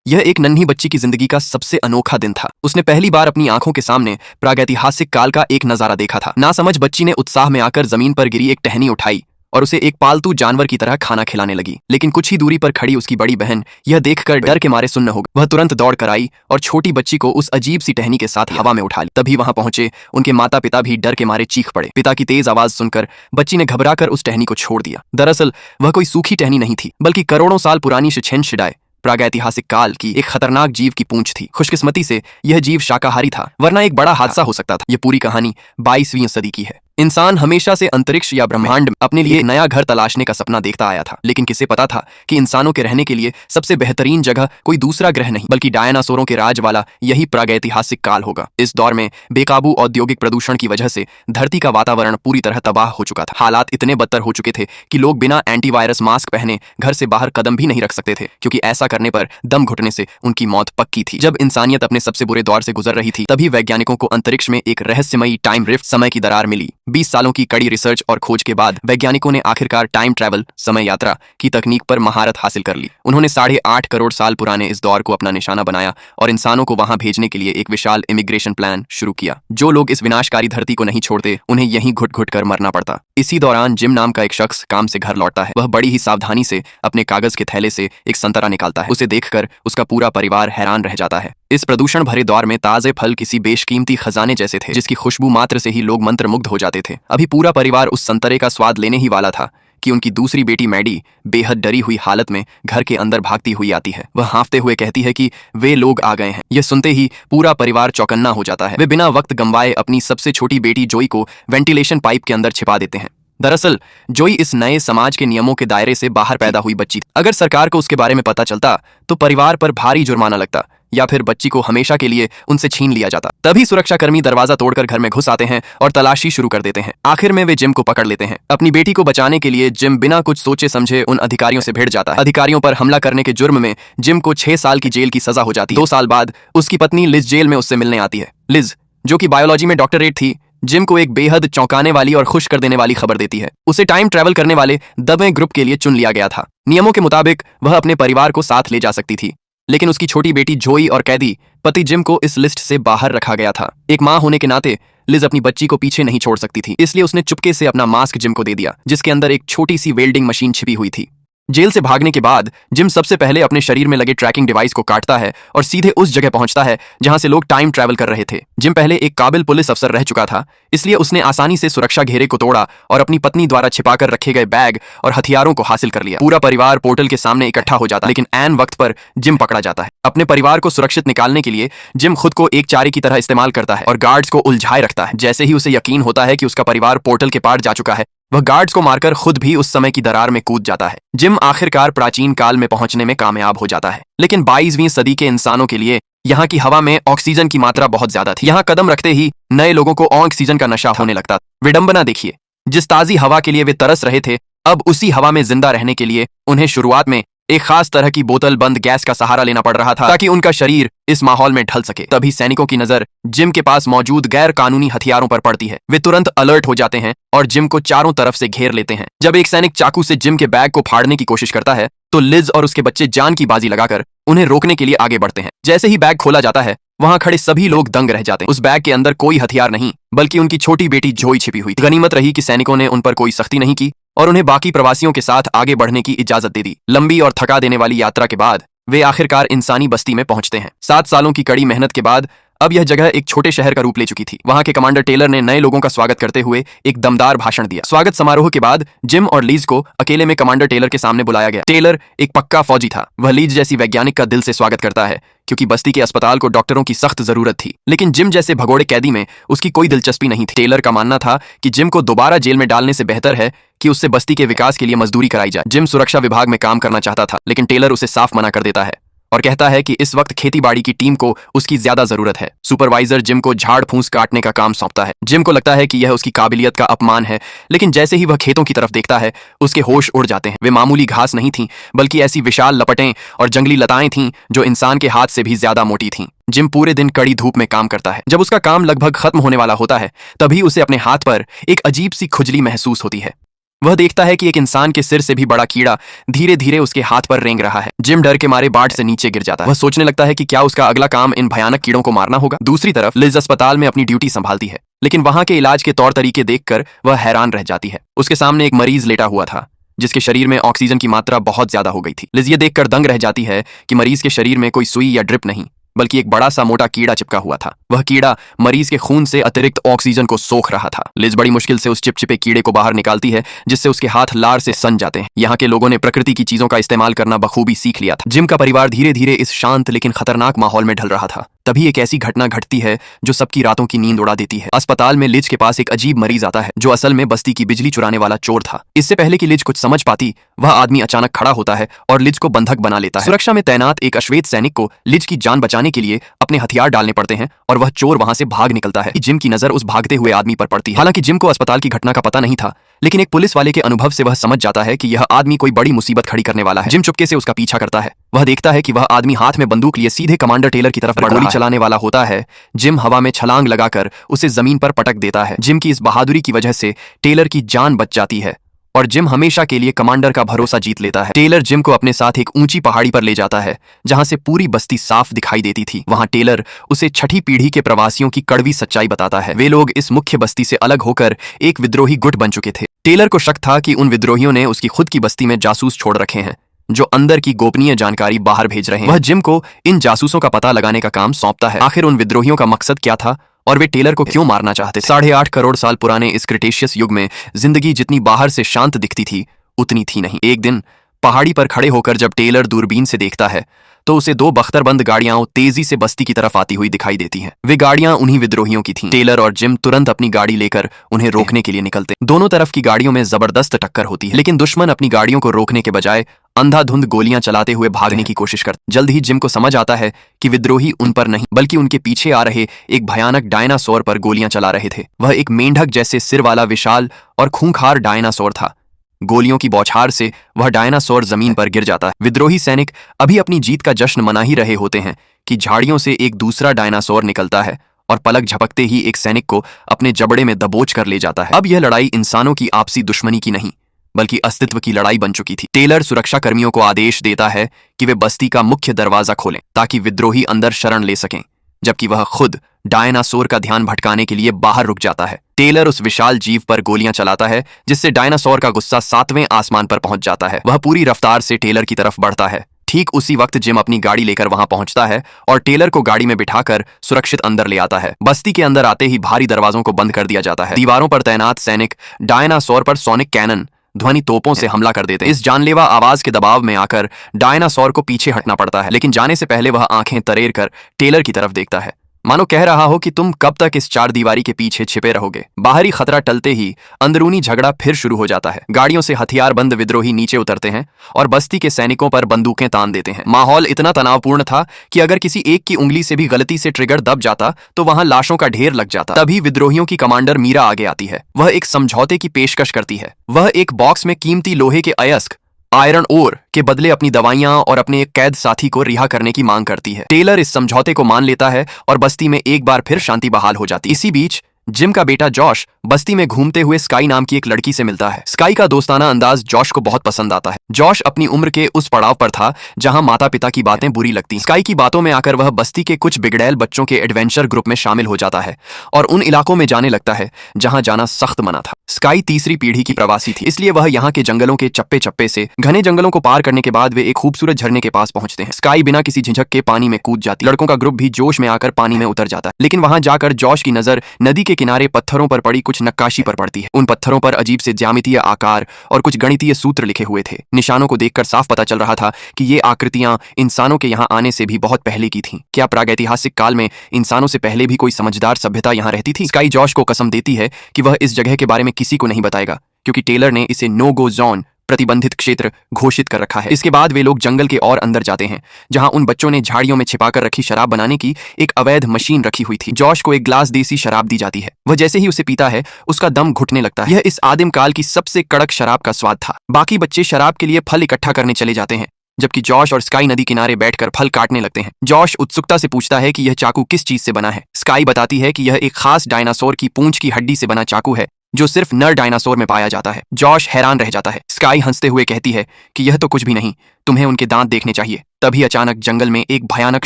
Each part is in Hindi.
यह एक नन्ही बच्ची की जिंदगी का सबसे अनोखा दिन था। उसने पहली बार अपनी आंखों के सामने प्रागैतिहासिक काल का एक नजारा देखा था। नासमझ बच्ची ने उत्साह में आकर जमीन पर गिरी एक टहनी उठाई और उसे एक पालतू जानवर की तरह खाना खिलाने लगी। लेकिन कुछ ही दूरी पर खड़ी उसकी बड़ी बहन यह देखकर डर के मारे सुन्न हो गई। वह तुरंत दौड़ कर आई और छोटी बच्ची को उस अजीब सी टहनी के साथ हवा में उठा ली। तभी वहां पहुंचे उनके माता पिता भी डर के मारे चीख पड़े। पिता की तेज आवाज सुनकर बच्ची ने घबराकर उस टहनी को छोड़ दिया। दरअसल वह कोई सूखी टहनी नहीं थी, बल्कि करोड़ों साल पुरानी शिछेनशिडाए प्रागैतिहासिक काल की एक खतरनाक जीव की पूंछ थी। खुशकिस्मती से यह जीव शाकाहारी था, वरना एक बड़ा हादसा हो सकता था। यह पूरी कहानी 22वीं सदी की है। इंसान हमेशा से अंतरिक्ष या ब्रह्मांड में अपने लिए नया घर तलाशने का सपना देखता आया था, लेकिन किसे पता था कि इंसानों के रहने के लिए सबसे बेहतरीन जगह कोई दूसरा ग्रह नहीं, बल्कि डायनासोरों के राज वाला यही प्रागैतिहासिक काल होगा। इस दौर में बेकाबू औद्योगिक प्रदूषण की वजह से धरती का वातावरण पूरी तरह तबाह हो चुका था। हालात इतने बदतर हो चुके थे कि लोग बिना एंटीवायरस मास्क पहने घर से बाहर कदम भी नहीं रख सकते थे, क्योंकि ऐसा करने पर दम घुटने से उनकी मौत पक्की थी। जब इंसानियत अपने सबसे बुरे दौर से गुजर रही थी, तभी वैज्ञानिकों को अंतरिक्ष में एक रहस्यमयी टाइम रिफ्ट समय की दरार मिली। 20 सालों की कड़ी रिसर्च और खोज के बाद वैज्ञानिकों ने आखिरकार टाइम ट्रैवल समय यात्रा की तकनीक पर महारत हासिल कर ली। उन्होंने 8.5 करोड़ साल पुराने इस दौर को अपना निशाना बनाया और इंसानों को वहां भेजने के लिए एक विशाल इमिग्रेशन प्लान शुरू किया। जो लोग इस विनाशकारी धरती को नहीं छोड़ते, उन्हें यहीं घुट घुट कर मरना पड़ता। इसी दौरान जिम नाम का एक शख्स काम से घर लौटता है। वह बड़ी ही सावधानी से अपने कागज के थैले से एक संतरा निकालता है। उसे देखकर उसका पूरा परिवार हैरान रह जाता है। इस प्रदूषण भरे दौर में ताजे फल किसी बेशकीमती खजाने जैसे थे, जिसकी खुशबू मात्र से ही लोग मंत्रमुग्ध हो जाते थे। अभी पूरा परिवार उस संतरे का स्वाद लेने ही वाला था कि उनकी दूसरी बेटी मैडी बेहद डरी हुई हालत में घर के अंदर भागती हुई आती है। वह हाँफते हुए कहती है कि वे लोग आ गए हैं। यह सुनते ही पूरा परिवार चौकन्ना हो जाता है। वे बिना वक्त गंवाए अपनी सबसे छोटी बेटी जोई को वेंटिलेशन पाइप के अंदर छिपा देते हैं। दरअसल जोई इस नए समाज के नियमों के दायरे से बाहर पैदा हुई बच्ची थी। अगर सरकार को उसके बारे में पता चलता तो परिवार पर भारी जुर्माना लगता, या फिर बच्ची को हमेशा के लिए उनसे छीन लिया जाता। तभी सुरक्षाकर्मी दरवाजा तोड़कर घर में घुस आते हैं और तलाशी शुरू कर देते हैं। आखिर में वे जिम को पकड़ लेते हैं। अपनी बेटी को बचाने के लिए जिम बिना कुछ सोचे समझे उन अधिकारियों से भिड़ जाता है। अधिकारियों पर हमला करने के जुर्म में जिम को 6 साल की जेल की सजा हो जाती है। 2 साल बाद उसकी पत्नी लिज जेल में उससे मिलने आती है। लिज, जो कि बायोलॉजी में डॉक्टरेट थी, जिम को एक बेहद चौंकाने वाली और खुश कर देने वाली खबर देती है। उसे टाइम ट्रैवल करने वाले 10वें ग्रुप के लिए चुन लिया गया था। नियमों के मुताबिक वह अपने परिवार को साथ ले जा सकती थी, लेकिन उसकी छोटी बेटी जोई और कैदी पति जिम को इस लिस्ट से बाहर रखा गया था। एक मां होने के नाते लिज अपनी बच्ची को पीछे नहीं छोड़ सकती थी, इसलिए उसने चुपके से अपना मास्क जिम को दे दिया, जिसके अंदर एक छोटी सी वेल्डिंग मशीन छिपी हुई थी। जेल से भागने के बाद जिम सबसे पहले अपने शरीर में लगे ट्रैकिंग डिवाइस को काटता है और सीधे उस जगह पहुंचता है जहां से लोग टाइम ट्रैवल कर रहे थे। जिम पहले एक काबिल पुलिस अफसर रह चुका था, इसलिए उसने आसानी से सुरक्षा घेरे को तोड़ा और अपनी पत्नी द्वारा छिपाकर रखे गए बैग और हथियारों को हासिल कर लिया। पूरा परिवार पोर्टल के सामने इकट्ठा हो जाता है, लेकिन ऐन वक्त पर जिम पकड़ा जाता है। अपने परिवार को सुरक्षित निकालने के लिए जिम खुद को एक चारे की तरह इस्तेमाल करता है और गार्ड्स को उलझाए रखता है। जैसे ही उसे यकीन होता है कि उसका परिवार पोर्टल के पार जा चुका है, वह गार्ड्स को मारकर खुद भी उस समय की दरार में कूद जाता है। जिम आखिरकार प्राचीन काल में पहुंचने में कामयाब हो जाता है, लेकिन 22वीं सदी के इंसानों के लिए यहाँ की हवा में ऑक्सीजन की मात्रा बहुत ज्यादा थी। यहाँ कदम रखते ही नए लोगों को ऑक्सीजन का नशा होने लगता। विडंबना देखिए, जिस ताजी हवा के लिए वे तरस रहे थे, अब उसी हवा में जिंदा रहने के लिए उन्हें शुरुआत में एक खास तरह की बोतल बंद गैस का सहारा लेना पड़ रहा था, ताकि उनका शरीर इस माहौल में ढल सके। तभी सैनिकों की नजर जिम के पास मौजूद गैर कानूनी हथियारों पर पड़ती है। वे तुरंत अलर्ट हो जाते हैं और जिम को चारों तरफ से घेर लेते हैं। जब एक सैनिक चाकू से जिम के बैग को फाड़ने की कोशिश करता है, तो लिज और उसके बच्चे जान की बाजी लगाकर उन्हें रोकने के लिए आगे बढ़ते हैं। जैसे ही बैग खोला जाता है, वहां खड़े सभी लोग दंग रह जाते हैं। उस बैग के अंदर कोई हथियार नहीं, बल्कि उनकी छोटी बेटी जोई छिपी हुई थी। गनीमत रही कि सैनिकों ने उन पर कोई सख्ती नहीं की और उन्हें बाकी प्रवासियों के साथ आगे बढ़ने की इजाजत दे दी। लंबी और थका देने वाली यात्रा के बाद वे आखिरकार इंसानी बस्ती में पहुंचते हैं। 7 सालों की कड़ी मेहनत के बाद अब यह जगह एक छोटे शहर का रूप ले चुकी थी। वहां के कमांडर टेलर ने नए लोगों का स्वागत करते हुए एक दमदार भाषण दिया। स्वागत समारोह के बाद जिम और लीज को अकेले में कमांडर टेलर के सामने बुलाया गया। टेलर एक पक्का फौजी था। वह लीज जैसी वैज्ञानिक का दिल से स्वागत करता है, क्योंकि बस्ती के अस्पताल को डॉक्टरों की सख्त जरूरत थी। लेकिन जिम जैसे भगोड़े कैदी में उसकी कोई दिलचस्पी नहीं थी। टेलर का मानना था कि जिम को दोबारा जेल में डालने से बेहतर है कि उससे बस्ती के विकास के लिए मजदूरी कराई जाए। जिम सुरक्षा विभाग में काम करना चाहता था, लेकिन टेलर उसे साफ मना कर देता है और कहता है कि इस वक्त खेतीबाड़ी की टीम को उसकी ज्यादा जरूरत है। सुपरवाइजर जिम को झाड़ फूस काटने का काम सौंपता है। जिम को लगता है कि यह उसकी काबिलियत का अपमान है, लेकिन जैसे ही वह खेतों की तरफ देखता है, उसके होश उड़ जाते हैं। वे मामूली घास नहीं थीं, बल्कि ऐसी विशाल लपटें और जंगली लताएं थीं जो इंसान के हाथ से भी ज्यादा मोटी थीं। जिम पूरे दिन कड़ी धूप में काम करता है। जब उसका काम लगभग खत्म होने वाला होता है, तभी उसे अपने हाथ पर एक अजीब सी खुजली महसूस होती है। वह देखता है कि एक इंसान के सिर से भी बड़ा कीड़ा धीरे धीरे उसके हाथ पर रेंग रहा है। जिम डर के मारे बाट से नीचे गिर जाता है। वह सोचने लगता है कि क्या उसका अगला काम इन भयानक कीड़ों को मारना होगा। दूसरी तरफ लिज अस्पताल में अपनी ड्यूटी संभालती है, लेकिन वहां के इलाज के तौर तरीके देखकर वह हैरान रह जाती है। उसके सामने एक मरीज लेटा हुआ था जिसके शरीर में ऑक्सीजन की मात्रा बहुत ज्यादा हो गई थी। लिज ये देखकर दंग रह जाती है कि मरीज के शरीर में कोई सुई या ड्रिप नहीं, बल्कि एक बड़ा सा मोटा कीड़ा चिपका हुआ था। वह कीड़ा मरीज के खून से अतिरिक्त ऑक्सीजन को सोख रहा था। लिज बड़ी मुश्किल से उस चिपचिपे कीड़े को बाहर निकालती है, जिससे उसके हाथ लार से सन जाते हैं। यहाँ के लोगों ने प्रकृति की चीजों का इस्तेमाल करना बखूबी सीख लिया था। जिम का परिवार धीरे धीरे इस शांत लेकिन खतरनाक माहौल में ढल रहा था। तभी एक ऐसी घटना घटती है जो सबकी रातों की नींद उड़ा देती है। अस्पताल में लिज के पास एक अजीब मरीज आता है जो असल में बस्ती की बिजली चुराने वाला चोर था। इससे पहले कि लिज कुछ समझ पाती, वह आदमी अचानक खड़ा होता है और लिज को बंधक बना लेता है। सुरक्षा में तैनात एक अश्वेत सैनिक को लिज की जान बचाने के लिए अपने हथियार डालने पड़ते हैं और वह चोर वहां से भाग निकलता है। जिम की नजर उस भागते हुए आदमी पर पड़ती है। हालांकि जिम को अस्पताल की घटना का पता नहीं था, लेकिन एक पुलिस वाले के अनुभव से वह समझ जाता है कि यह आदमी कोई बड़ी मुसीबत खड़ी करने वाला है। जिम चुपके से उसका पीछा करता है। वह देखता है कि वह आदमी हाथ में बंदूक लिए सीधे कमांडर टेलर की तरफ गोली चलाने वाला होता है। जिम हवा में छलांग लगाकर उसे जमीन पर पटक देता है। जिम की इस बहादुरी की वजह से टेलर की जान बच जाती है और जिम हमेशा के लिए कमांडर का भरोसा जीत लेता है। टेलर जिम को अपने साथ एक ऊंची पहाड़ी पर ले जाता है जहां से पूरी बस्ती साफ दिखाई देती थी। वहां टेलर उसे छठी पीढ़ी के प्रवासियों की कड़वी सच्चाई बताता है। वे लोग इस मुख्य बस्ती से अलग होकर एक विद्रोही गुट बन चुके थे। टेलर को शक था कि उन विद्रोहियों ने उसकी खुद की बस्ती में जासूस छोड़ रखे हैं जो अंदर की गोपनीय जानकारी बाहर भेज रहे हैं। वह जिम को इन जासूसों का पता लगाने का काम सौंपता है। आखिर उन विद्रोहियों का मकसद क्या था और वे टेलर को क्यों मारना चाहते थे? 8.5 करोड़ साल पुराने इस क्रिटेशियस युग में जिंदगी जितनी बाहर से शांत दिखती थी उतनी थी नहीं। एक दिन पहाड़ी पर खड़े होकर जब टेलर दूरबीन से देखता है तो उसे 2 बख्तरबंद गाड़ियां तेजी से बस्ती की तरफ आती हुई दिखाई देती हैं। वे गाड़ियां उन्हीं विद्रोहियों की थीं। टेलर और जिम तुरंत अपनी गाड़ी लेकर उन्हें रोकने के लिए निकलते। दोनों तरफ की गाड़ियों में जबरदस्त टक्कर होती है, लेकिन दुश्मन अपनी गाड़ियों को रोकने के बजाय अंधाधुंध गोलियां चलाते हुए भागने की कोशिश करते। जल्द ही जिम को समझ आता है कि विद्रोही उन पर नहीं बल्कि उनके पीछे आ रहे एक भयानक डायनासोर पर गोलियां चला रहे थे। वह एक मेंढक जैसे सिर वाला विशाल और खूंखार डायनासोर था। गोलियों की बौछार से वह डायनासोर जमीन पर गिर जाता है। विद्रोही सैनिक अभी अपनी जीत का जश्न मना ही रहे होते हैं कि झाड़ियों से एक दूसरा डायनासोर निकलता है और पलक झपकते ही एक सैनिक को अपने जबड़े में दबोच कर ले जाता है। अब यह लड़ाई इंसानों की आपसी दुश्मनी की नहीं बल्कि अस्तित्व की लड़ाई बन चुकी थी। टेलर सुरक्षा कर्मियों को आदेश देता है कि वे बस्ती का मुख्य दरवाजा खोलें ताकि विद्रोही अंदर शरण ले सकें, जबकि वह खुद डायनासोर का ध्यान भटकाने के लिए बाहर रुक जाता है। टेलर उस विशाल जीव पर गोलियां चलाता है जिससे डायनासोर का गुस्सा 7वें आसमान पर पहुंच जाता है। वह पूरी रफ्तार से टेलर की तरफ बढ़ता है। ठीक उसी वक्त जिम अपनी गाड़ी लेकर वहां पहुंचता है और टेलर को गाड़ी में बिठाकर सुरक्षित अंदर ले आता है। बस्ती के अंदर आते ही भारी दरवाजों को बंद कर दिया जाता है। दीवारों पर तैनात सैनिक डायनासोर पर सोनिक कैनन ध्वनि तोपों से हमला कर देते हैं। इस जानलेवा आवाज के दबाव में आकर डायनासोर को पीछे हटना पड़ता है, लेकिन जाने से पहले वह आंखें तरेर कर टेलर की तरफ देखता है, मानो कह रहा हो कि तुम कब तक इस चार दीवारी के पीछे छिपे रहोगे। बाहरी खतरा टलते ही अंदरूनी झगड़ा फिर शुरू हो जाता है। गाड़ियों से हथियारबंद विद्रोही नीचे उतरते हैं और बस्ती के सैनिकों पर बंदूकें तान देते हैं। माहौल इतना तनावपूर्ण था कि अगर किसी एक की उंगली से भी गलती से ट्रिगर दब जाता तो वहां लाशों का ढेर लग जाता। तभी विद्रोहियों की कमांडर मीरा आगे आती है। वह एक समझौते की पेशकश करती है। वह एक बॉक्स में कीमती लोहे के अयस्क आयरन ओर के बदले अपनी दवाइयां और अपने एक कैद साथी को रिहा करने की मांग करती है। टेलर इस समझौते को मान लेता है और बस्ती में एक बार फिर शांति बहाल हो जाती। इसी बीच जिम का बेटा जॉश बस्ती में घूमते हुए स्काई नाम की एक लड़की से मिलता है। स्काई का दोस्ताना अंदाज जॉश को बहुत पसंद आता है। जॉश अपनी उम्र के उस पड़ाव पर था जहां माता पिता की बातें बुरी लगती। स्काई की बातों में आकर वह बस्ती के कुछ बिगड़ैल बच्चों के एडवेंचर ग्रुप में शामिल हो जाता है और उन इलाकों में जाने लगता है जहां जाना सख्त मना था। स्काई तीसरी पीढ़ी की प्रवासी थी, इसलिए वह यहाँ के जंगलों के चप्पे चप्पे से घने जंगलों को पार करने के बाद वे एक खूबसूरत झरने के पास पहुंचते हैं। स्काई बिना किसी झिझक के पानी में कूद जाती। लड़कों का ग्रुप भी जोश में आकर पानी में उतर जाता है, लेकिन वहां जाकर जॉश की नजर नदी के किनारे पत्थरों पर पड़ी कुछ नक्काशी पर पड़ती है। उन पत्थरों पर अजीब से ज्यामितीय आकार और कुछ गणितीय सूत्र लिखे हुए थे। निशानों को देखकर साफ पता चल रहा था कि ये आकृतियां इंसानों के यहाँ आने से भी बहुत पहले की थीं। क्या प्रागैतिहासिक काल में इंसानों से पहले भी कोई समझदार सभ्यता यहाँ रहती थी? स्काई जॉश को कसम देती है कि वह इस जगह के बारे में किसी को नहीं बताएगा, क्योंकि टेलर ने इसे नो गो जोन प्रतिबंधित क्षेत्र घोषित कर रखा है। इसके बाद वे लोग जंगल के और अंदर जाते हैं जहां उन बच्चों ने झाड़ियों में छिपाकर रखी शराब बनाने की एक अवैध मशीन रखी हुई थी। जॉश को एक ग्लास देसी शराब दी जाती है। वह जैसे ही उसे पीता है उसका दम घुटने लगता है। यह इस आदिम काल की सबसे कड़क शराब का स्वाद था। बाकी बच्चे शराब के लिए फल इकट्ठा करने चले जाते हैं, जबकि जॉश और स्काई नदी किनारे बैठकर फल काटने लगते हैं। जॉश उत्सुकता से पूछता है कि यह चाकू किस चीज से बना है। स्काई बताती है कि यह एक खास डायनासोर की पूंछ की हड्डी से बना चाकू है जो सिर्फ नर डायनासोर में पाया जाता है। जॉश हैरान रह जाता है। स्काई हंसते हुए कहती है कि यह तो कुछ भी नहीं, तुम्हें उनके दांत देखने चाहिए। तभी अचानक जंगल में एक भयानक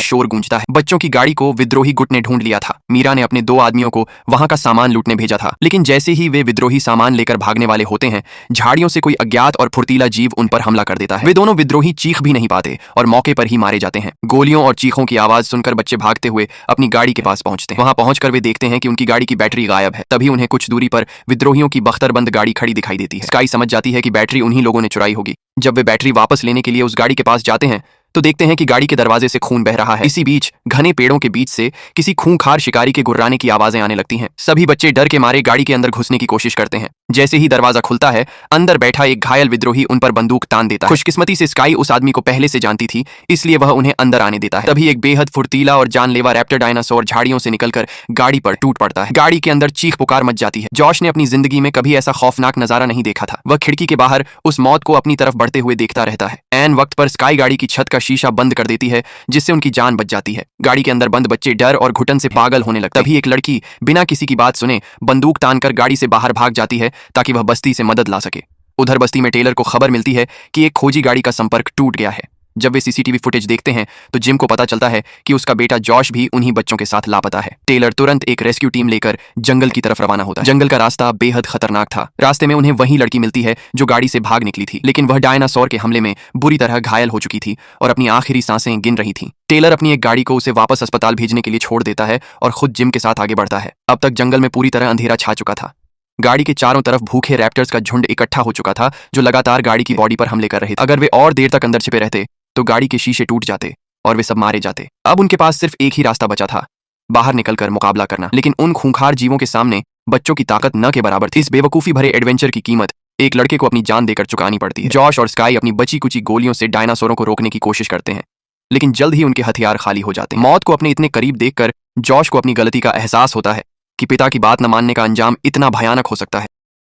शोर गूंजता है। बच्चों की गाड़ी को विद्रोही गुट ने ढूंढ लिया था। मीरा ने अपने 2 आदमियों को वहां का सामान लूटने भेजा था, लेकिन जैसे ही वे विद्रोही सामान लेकर भागने वाले होते हैं, झाड़ियों से कोई अज्ञात और फुर्तीला जीव उन पर हमला कर देता है। वे दोनों विद्रोही चीख भी नहीं पाते और मौके पर ही मारे जाते हैं। गोलियों और चीखों की आवाज सुनकर बच्चे भागते हुए अपनी गाड़ी के पास पहुंचते हैं। वहां पहुंचकर वे देखते हैं कि उनकी गाड़ी की बैटरी गायब है। तभी उन्हें कुछ दूरी पर विद्रोहियों की बख्तरबंद गाड़ी खड़ी दिखाई देती है। स्काई समझ जाती है कि बैटरी उन्हीं लोगों ने चुराई होगी। जब वे बैटरी वापस लेने के लिए उस गाड़ी के पास जाते हैं तो देखते हैं कि गाड़ी के दरवाजे से खून बह रहा है। इसी बीच घने पेड़ों के बीच से किसी खूंखार शिकारी के गुर्राने की आवाजें आने लगती हैं। सभी बच्चे डर के मारे गाड़ी के अंदर घुसने की कोशिश करते हैं। जैसे ही दरवाजा खुलता है, अंदर बैठा एक घायल विद्रोही उन पर बंदूक तान देता है। खुशकिस्मती से स्काई उस आदमी को पहले से जानती थी, इसलिए वह उन्हें अंदर आने देता है। तभी एक बेहद फुर्तीला और जानलेवा रैप्टर डायनासोर झाड़ियों से निकलकर गाड़ी पर टूट पड़ता है। गाड़ी के अंदर चीख पुकार मच जाती है। जॉश ने अपनी जिंदगी में कभी ऐसा खौफनाक नजारा नहीं देखा था। वह खिड़की के बाहर उस मौत को अपनी तरफ बढ़ते हुए देखता रहता है। ऐन वक्त पर स्काई गाड़ी की छत का शीशा बंद कर देती है, जिससे उनकी जान बच जाती है। गाड़ी के अंदर बंद बच्चे डर और घुटन से पागल होने लगते हैं। तभी एक लड़की बिना किसी की बात सुने बंदूक तानकर गाड़ी से बाहर भाग जाती है ताकि वह बस्ती से मदद ला सके। उधर बस्ती में टेलर को खबर मिलती है कि एक खोजी गाड़ी का संपर्क टूट गया है। जब वे सीसीटीवी फुटेज देखते हैं तो जिम को पता चलता है कि उसका बेटा जॉश भी उन्हीं बच्चों के साथ लापता है। टेलर तुरंत एक रेस्क्यू टीम लेकर जंगल की तरफ रवाना होता है। जंगल का रास्ता बेहद खतरनाक था। रास्ते में उन्हें वही लड़की मिलती है जो गाड़ी से भाग निकली थी, लेकिन वह डायनासोर के हमले में बुरी तरह घायल हो चुकी थी और अपनी आखिरी सांसें गिन रही थी। टेलर अपनी एक गाड़ी को उसे वापस अस्पताल भेजने के लिए छोड़ देता है और खुद जिम के साथ आगे बढ़ता है। अब तक जंगल में पूरी तरह अंधेरा छा चुका था। गाड़ी के चारों तरफ भूखे रैप्टर्स का झुंड इकट्ठा हो चुका था, जो लगातार गाड़ी की बॉडी पर हमले कर रहे थे। अगर वे और देर तक अंदर छिपे रहते तो गाड़ी के शीशे टूट जाते और वे सब मारे जाते। अब उनके पास सिर्फ एक ही रास्ता बचा था, बाहर निकलकर मुकाबला करना। लेकिन उन खूंखार जीवों के सामने बच्चों की ताकत न के बराबर थी। इस बेवकूफी भरे एडवेंचर की कीमत एक लड़के को अपनी जान देकर चुकानी पड़ती है। जॉश और स्काई अपनी बची कुची गोलियों से डायनासोरों को रोकने की कोशिश करते हैं, लेकिन जल्द ही उनके हथियार खाली हो जाते हैं। मौत को अपने इतने करीब देखकर जॉश को अपनी गलती का एहसास होता है कि पिता की बात न मानने का अंजाम इतना भयानक हो सकता है।